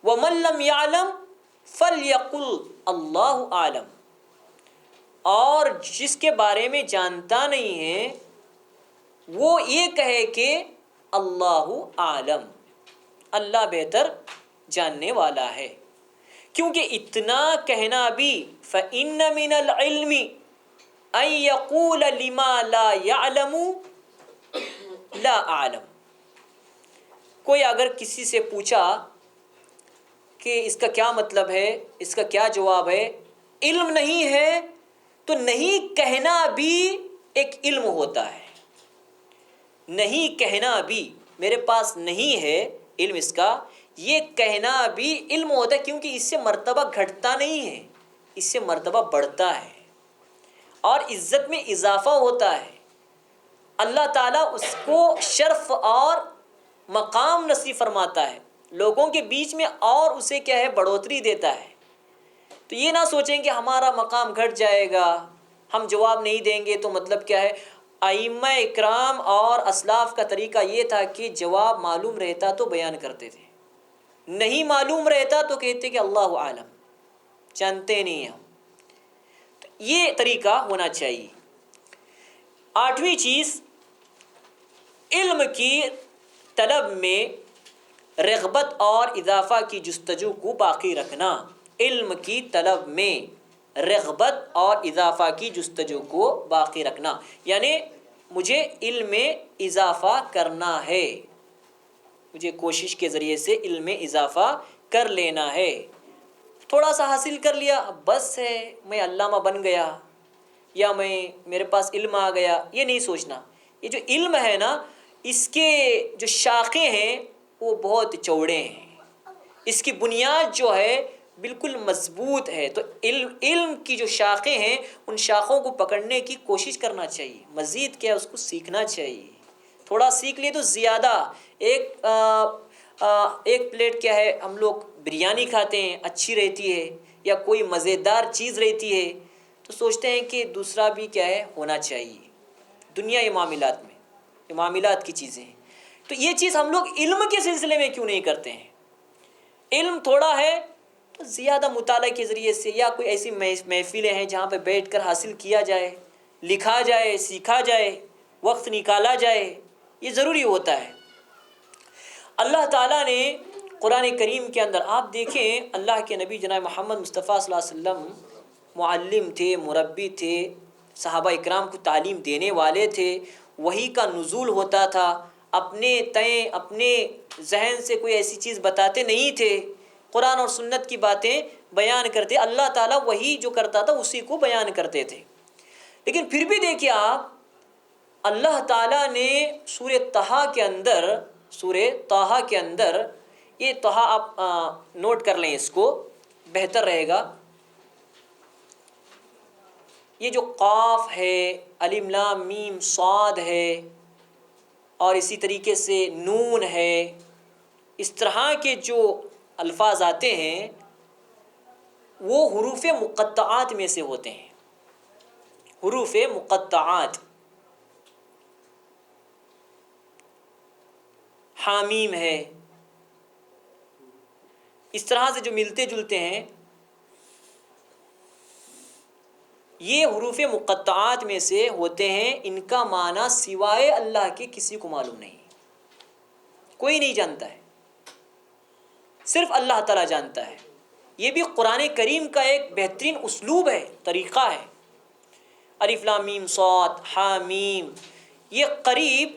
وَمَن لَّمْ يَعْلَمْ فَلْيَقُلْ اللَّهُ أَعْلَمُ، اور جس کے بارے میں جانتا نہیں ہے وہ یہ کہے کہ اللہ عالم، اللہ بہتر جاننے والا ہے. کیونکہ اتنا کہنا بھی فَإِنَّ مِنَ الْعِلْمِ أَن يَقُولَ لِمَا لَا يَعْلَمُ لَا أَعْلَمُ. کوئی اگر کسی سے پوچھا کہ اس کا کیا مطلب ہے، اس کا کیا جواب ہے، علم نہیں ہے تو نہیں کہنا بھی ایک علم ہوتا ہے. نہیں کہنا بھی، میرے پاس نہیں ہے علم اس کا، یہ کہنا بھی علم ہوتا ہے. کیونکہ اس سے مرتبہ گھٹتا نہیں ہے، اس سے مرتبہ بڑھتا ہے اور عزت میں اضافہ ہوتا ہے. اللہ تعالیٰ اس کو شرف اور مقام نصیب فرماتا ہے، لوگوں کے بیچ میں اور اسے کیا ہے بڑھوتری دیتا ہے. تو یہ نہ سوچیں کہ ہمارا مقام گھٹ جائے گا، ہم جواب نہیں دیں گے تو مطلب کیا ہے. ائمہ اکرام اور اسلاف کا طریقہ یہ تھا کہ جواب معلوم رہتا تو بیان کرتے تھے، نہیں معلوم رہتا تو کہتے کہ اللہ عالم، جانتے نہیں ہم. تو یہ طریقہ ہونا چاہیے. آٹھویں چیز، علم کی طلب میں رغبت اور اضافہ کی جستجو کو باقی رکھنا، علم کی طلب میں رغبت اور اضافہ کی جستجو کو باقی رکھنا، یعنی مجھے علم میں اضافہ کرنا ہے، مجھے کوشش کے ذریعے سے علم میں اضافہ کر لینا ہے۔ تھوڑا سا حاصل کر لیا بس ہے، میں علامہ بن گیا یا میرے پاس علم آ گیا، یہ نہیں سوچنا۔ یہ جو علم ہے نا، اس کے جو شاخیں ہیں وہ بہت چوڑے ہیں، اس کی بنیاد جو ہے بالکل مضبوط ہے۔ تو علم کی جو شاخیں ہیں ان شاخوں کو پکڑنے کی کوشش کرنا چاہیے، مزید کیا اس کو سیکھنا چاہیے۔ تھوڑا سیکھ لیے تو زیادہ، ایک پلیٹ کیا ہے، ہم لوگ بریانی کھاتے ہیں، اچھی رہتی ہے یا کوئی مزیدار چیز رہتی ہے تو سوچتے ہیں کہ دوسرا بھی کیا ہے ہونا چاہیے۔ دنیا یہ معاملات میں، یہ معاملات کی چیزیں ہیں، تو یہ چیز ہم لوگ علم کے سلسلے میں کیوں نہیں کرتے ہیں؟ علم تھوڑا ہے تو زیادہ مطالعہ کے ذریعے سے، یا کوئی ایسی محفلیں ہیں جہاں پہ بیٹھ کر حاصل کیا جائے، لکھا جائے، سیکھا جائے، وقت نکالا جائے، یہ ضروری ہوتا ہے۔ اللہ تعالیٰ نے قرآن کریم کے اندر، آپ دیکھیں اللہ کے نبی جناب محمد مصطفیٰ صلی اللہ علیہ وسلم معلم تھے، مربی تھے، صحابہ اکرام کو تعلیم دینے والے تھے، وحی کا نزول ہوتا تھا، اپنے ذہن سے کوئی ایسی چیز بتاتے نہیں تھے، قرآن اور سنت کی باتیں بیان کرتے، اللہ تعالیٰ وحی جو کرتا تھا اسی کو بیان کرتے تھے۔ لیکن پھر بھی دیکھیے آپ، اللہ تعالیٰ نے سورہ طٰہٰ کے اندر یہ طٰہٰ آپ نوٹ کر لیں، اس کو بہتر رہے گا۔ یہ جو قاف ہے، الف لام میم صاد ہے، اور اسی طریقے سے نون ہے، اس طرح کے جو الفاظ آتے ہیں وہ حروف مقطعات میں سے ہوتے ہیں، حروف مقطعات۔ حامیم ہے، اس طرح سے جو ملتے جلتے ہیں، یہ حروف مقطعات میں سے ہوتے ہیں۔ ان کا معنی سوائے اللہ کے کسی کو معلوم نہیں، کوئی نہیں جانتا ہے، صرف اللہ تعالیٰ جانتا ہے۔ یہ بھی قرآن کریم کا ایک بہترین اسلوب ہے، طریقہ ہے۔ الف لام میم صاد حامیم، یہ قریب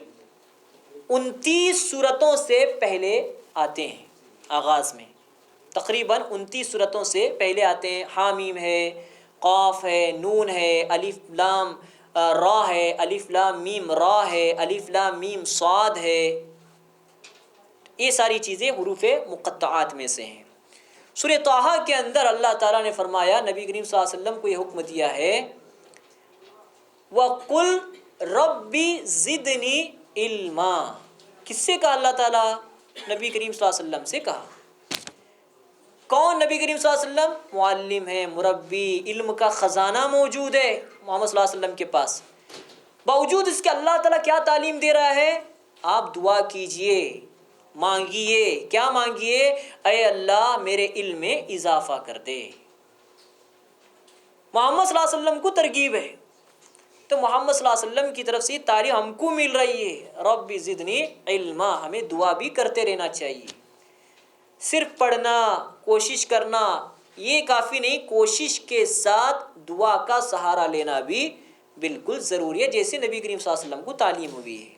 29 سورتوں سے پہلے آتے ہیں، آغاز میں تقریباً 29 سورتوں سے پہلے آتے ہیں۔ حامیم ہے، قاف ہے، نون ہے، الف لام را ہے، الف لام میم را ہے، الف لام میم صاد ہے، یہ ساری چیزیں حروف مقطعات میں سے ہیں۔ سورہ طٰہٰ کے اندر اللہ تعالیٰ نے فرمایا، نبی کریم صلی اللہ علیہ وسلم کو یہ حکم دیا ہے، وَقُلْ رَبِّ زِدْنِي عِلْمًا۔ کس سے کہا اللہ تعالیٰ؟ نبی کریم صلی اللہ علیہ وسلم سے کہا۔ کون نبی کریم صلی اللہ علیہ وسلم؟ معلم ہے، مربی، علم کا خزانہ موجود ہے محمد صلی اللہ علیہ وسلم کے پاس۔ باوجود اس کے اللہ تعالیٰ کیا تعلیم دے رہا ہے؟ آپ دعا کیجئے، مانگیے، کیا مانگیے؟ اے اللہ میرے علم میں اضافہ کر دے۔ محمد صلی اللہ علیہ وسلم کو ترغیب ہے، تو محمد صلی اللہ علیہ وسلم کی طرف سے یہ تعلیم ہم کو مل رہی ہے، رب زدنی علما۔ ہمیں دعا بھی کرتے رہنا چاہیے، صرف پڑھنا، کوشش کرنا یہ کافی نہیں، کوشش کے ساتھ دعا کا سہارا لینا بھی بالکل ضروری ہے، جیسے نبی کریم صلی اللہ علیہ وسلم کو تعلیم ہوئی ہے۔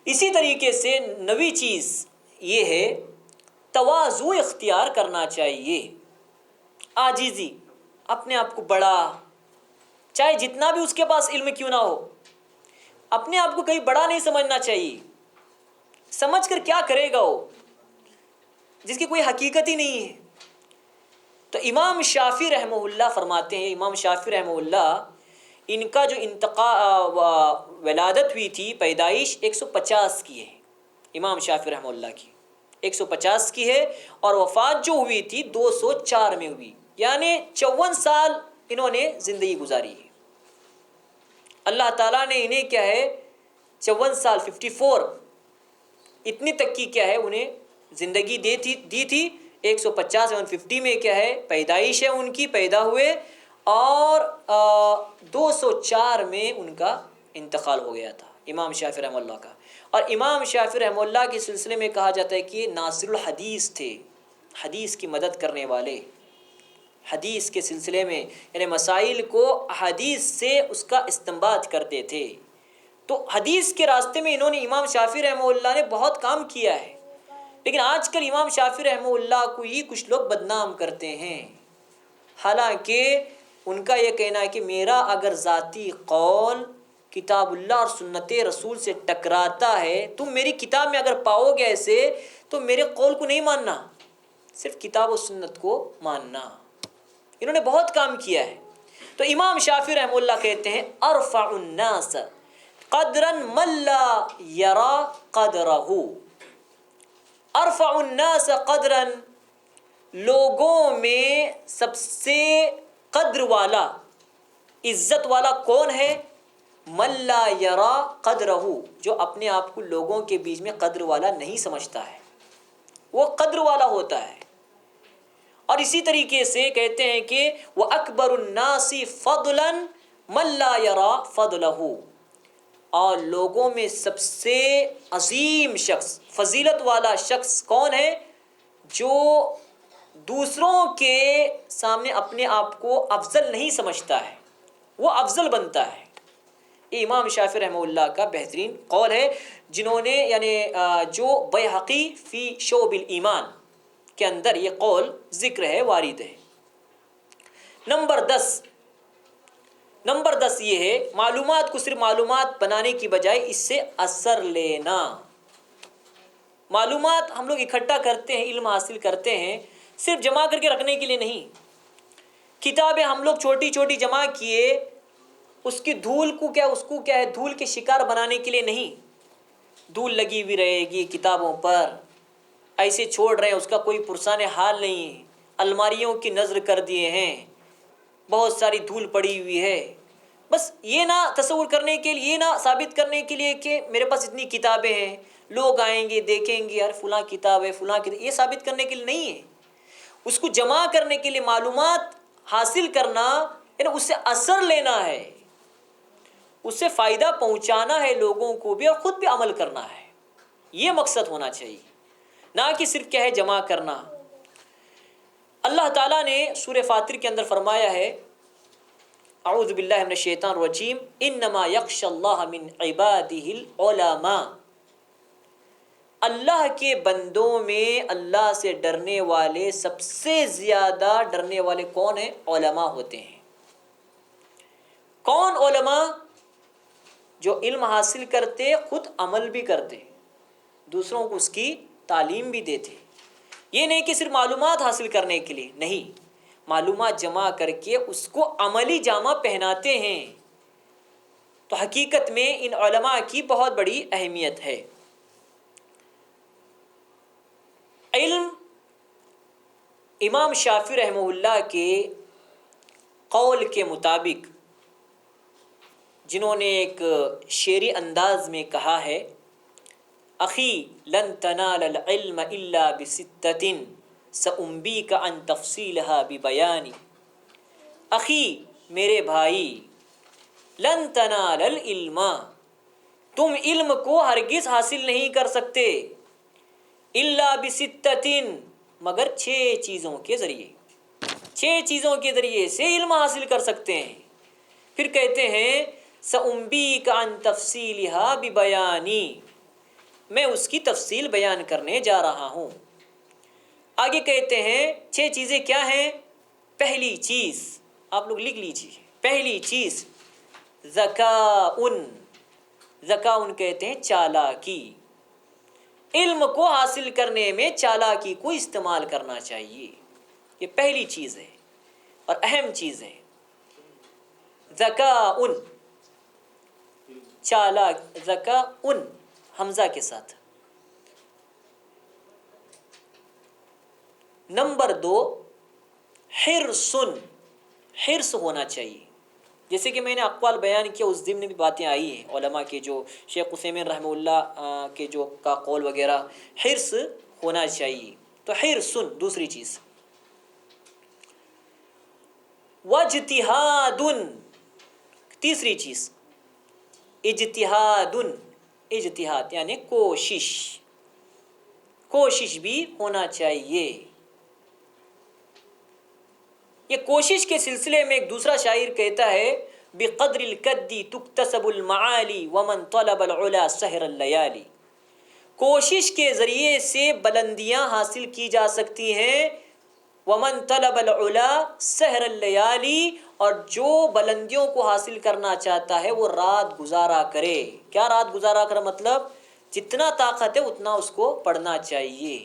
اسی طریقے سے نویں چیز یہ ہے، تواضع اختیار کرنا چاہیے، عاجزی، اپنے آپ کو بڑا، چاہے جتنا بھی اس کے پاس علم کیوں نہ ہو، اپنے آپ کو کہیں بڑا نہیں سمجھنا چاہیے۔ سمجھ کر کیا کرے گا وہ، جس کی کوئی حقیقت ہی نہیں ہے۔ تو امام شافعی رحمہ اللہ فرماتے ہیں، امام شافعی رحمہ اللہ، ان کا جو ولادت ہوئی تھی، پیدائش 150 کی ہے، امام شافعی رحمہ اللہ کی 150 کی ہے، اور وفات جو ہوئی تھی 204 میں ہوئی، یعنی 54 سال انہوں نے زندگی گزاری ہے۔ اللہ تعالیٰ نے انہیں کیا ہے 54 سال 54 اتنی تک کی کیا ہے انہیں زندگی دی تھی۔ 150 150 میں کیا ہے پیدائش ہے ان کی، پیدا ہوئے، اور 204 میں ان کا انتقال ہو گیا تھا امام شافعی رحمہ اللہ کا۔ اور امام شافعی رحمہ اللہ کے سلسلے میں کہا جاتا ہے کہ یہ ناصر الحدیث تھے، حدیث کی مدد کرنے والے، حدیث کے سلسلے میں یعنی مسائل کو حدیث سے اس کا استنباط کرتے تھے۔ تو حدیث کے راستے میں انہوں نے امام شافعی رحمہ اللہ نے بہت کام کیا ہے، لیکن آج کل امام شافعی رحمہ اللہ کو ہی کچھ لوگ بدنام کرتے ہیں، حالانکہ ان کا یہ کہنا ہے کہ میرا اگر ذاتی قول کتاب اللہ اور سنت رسول سے ٹکراتا ہے، تم میری کتاب میں اگر پاؤ گے ایسے تو میرے قول کو نہیں ماننا، صرف کتاب و سنت کو ماننا۔ انہوں نے بہت کام کیا ہے۔ تو امام شافعی رحمہ اللہ کہتے ہیں ارفع الناس قدرا من لا یرا قدرہ، ارفع الناس قدرا، لوگوں میں سب سے قدر والا، عزت والا کون ہے؟ من لا یرا قدرہ، جو اپنے آپ کو لوگوں کے بیچ میں قدر والا نہیں سمجھتا ہے، وہ قدر والا ہوتا ہے۔ اور اسی طریقے سے کہتے ہیں کہ وَأَكْبَرُ النَّاسِ فَضْلًا مَنْ لَا يَرَا فَضْلَهُ، اور لوگوں میں سب سے عظیم شخص، فضیلت والا شخص کون ہے؟ جو دوسروں کے سامنے اپنے آپ کو افضل نہیں سمجھتا ہے، وہ افضل بنتا ہے۔ یہ امام شافعی رحمہ اللہ کا بہترین قول ہے، جنہوں نے یعنی جو بیہقی فی شعب الایمان کے اندر یہ قول ذکر ہے، وارد ہے۔ نمبر 10 یہ ہے معلومات کو صرف معلومات بنانے کی بجائے اس سے اثر لینا۔ معلومات ہم لوگ اکٹھا کرتے ہیں، علم حاصل کرتے ہیں، صرف جمع کر کے رکھنے کے لیے نہیں۔ کتابیں ہم لوگ چھوٹی چھوٹی جمع کیے، اس کی دھول کو کیا ہے دھول کے شکار بنانے کے لیے نہیں، دھول لگی ہوئی رہے گی کتابوں پر، ایسے چھوڑ رہے ہیں، اس کا کوئی پرسان حال نہیں ہے، الماریوں کی نظر کر دیے ہیں، بہت ساری دھول پڑی ہوئی ہے۔ بس یہ نہ تصور کرنے کے لیے، یہ نہ ثابت کرنے کے لیے کہ میرے پاس اتنی کتابیں ہیں، لوگ آئیں گے دیکھیں گے یار فلاں کتاب ہے فلاں کتاب، یہ ثابت کرنے کے لیے نہیں ہے، اس کو جمع کرنے کے لیے، معلومات حاصل کرنا یعنی اس سے اثر لینا ہے، اس سے فائدہ پہنچانا ہے لوگوں کو بھی اور خود بھی عمل کرنا ہے، یہ مقصد ہونا چاہیے، نہ کہ صرف کیا ہے جمع کرنا۔ اللہ تعالیٰ نے سورہ فاطر کے اندر فرمایا ہے اعوذ باللہ من الشیطان الرجیم انما یخشی اللہ من عبادہ العلماء، اللہ کے بندوں میں اللہ سے ڈرنے والے سب سے زیادہ ڈرنے والے کون ہیں؟ علماء ہوتے ہیں۔ کون علماء؟ جو علم حاصل کرتے، خود عمل بھی کرتے، دوسروں کو اس کی تعلیم بھی دیتے۔ یہ نہیں کہ صرف معلومات حاصل کرنے کے لیے، نہیں، معلومات جمع کر کے اس کو عملی جامہ پہناتے ہیں۔ تو حقیقت میں ان علماء کی بہت بڑی اہمیت ہے۔ علم امام شافعی رحمہ اللہ کے قول کے مطابق، جنہوں نے ایک شعری انداز میں کہا ہے اخی لن تنال العلم الا بستۃ سانبیک عن تفصیلها ببیان، اخی میرے بھائی، لن تنال العلم، تم علم کو ہرگز حاصل نہیں کر سکتے، الا بستۃ، مگر 6 چیزوں کے ذریعے، 6 چیزوں کے ذریعے سے علم حاصل کر سکتے ہیں۔ پھر کہتے ہیں سانبیک عن تفصیلها ببیانی، میں اس کی تفصیل بیان کرنے جا رہا ہوں۔ آگے کہتے ہیں 6 چیزیں کیا ہیں؟ پہلی چیز آپ لوگ لکھ لیجیے، پہلی چیز ذکاء کہتے ہیں چالاکی، علم کو حاصل کرنے میں چالاکی کو استعمال کرنا چاہیے، یہ پہلی چیز ہے اور اہم چیز ہے۔ ذکاء، چالاک، ذکاء حمزہ کے ساتھ۔ نمبر 2 حرص ہونا چاہیے، جیسے کہ میں نے اقوال بیان کیا، اس ضمن بھی باتیں آئی ہیں علماء کے، جو شیخ عثیمین رحمہ اللہ کے جو کا قول وغیرہ، حرص ہونا چاہیے۔ تو حرص دوسری چیز۔ واجتہاد، تیسری چیز اجتہاد، اجتہاد یعنی کوشش بھی ہونا چاہیے. یہ کوشش کے سلسلے میں ایک دوسرا شاعر کہتا ہے بقدر الکد تکتسب المعالی ومن طلب العلا سحر اللیالی. کوشش کے ذریعے سے بلندیاں حاصل کی جا سکتی ہیں. ومن طلب العلا سحر اللیالی، اور جو بلندیوں کو حاصل کرنا چاہتا ہے وہ رات گزارا کرے. کیا رات گزارا کرے؟ مطلب جتنا طاقت ہے اتنا اس کو پڑھنا چاہیے.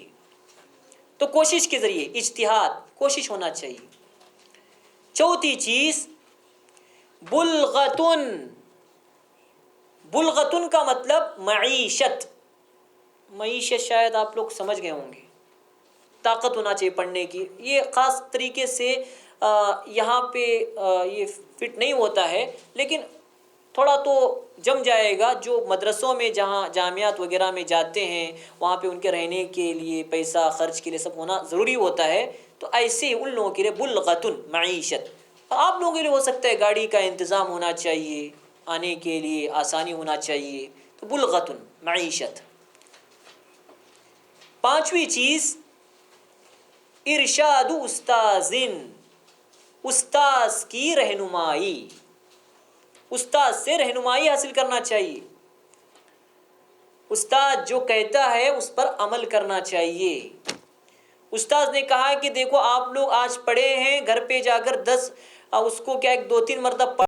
تو کوشش کے ذریعے اجتہاد، کوشش ہونا چاہیے. چوتھی چیز بلغتن. بلغتن کا مطلب معیشت. معیشت شاید آپ لوگ سمجھ گئے ہوں گے. طاقت ہونا چاہیے پڑھنے کی. یہ خاص طریقے سے یہاں پہ یہ فٹ نہیں ہوتا ہے، لیکن تھوڑا تو جم جائے گا. جو مدرسوں میں جہاں جامعات وغیرہ میں جاتے ہیں وہاں پہ ان کے رہنے کے لیے پیسہ خرچ کے لیے سب ہونا ضروری ہوتا ہے. تو ایسے ان لوگوں کے لیے بلغتن معیشت. اور آپ لوگوں کے لیے ہو سکتا ہے گاڑی کا انتظام ہونا چاہیے، آنے کے لیے آسانی ہونا چاہیے. تو بلغتن معیشت. پانچویں چیز ارشاد استاذن. استاذ کی رہنمائی. استاد سے رہنمائی حاصل کرنا چاہیے. استاد جو کہتا ہے اس پر عمل کرنا چاہیے. استاد نے کہا کہ دیکھو آپ لوگ آج پڑھے ہیں، گھر پہ جا کر 10 اس کو کیا 2-3 مرتبہ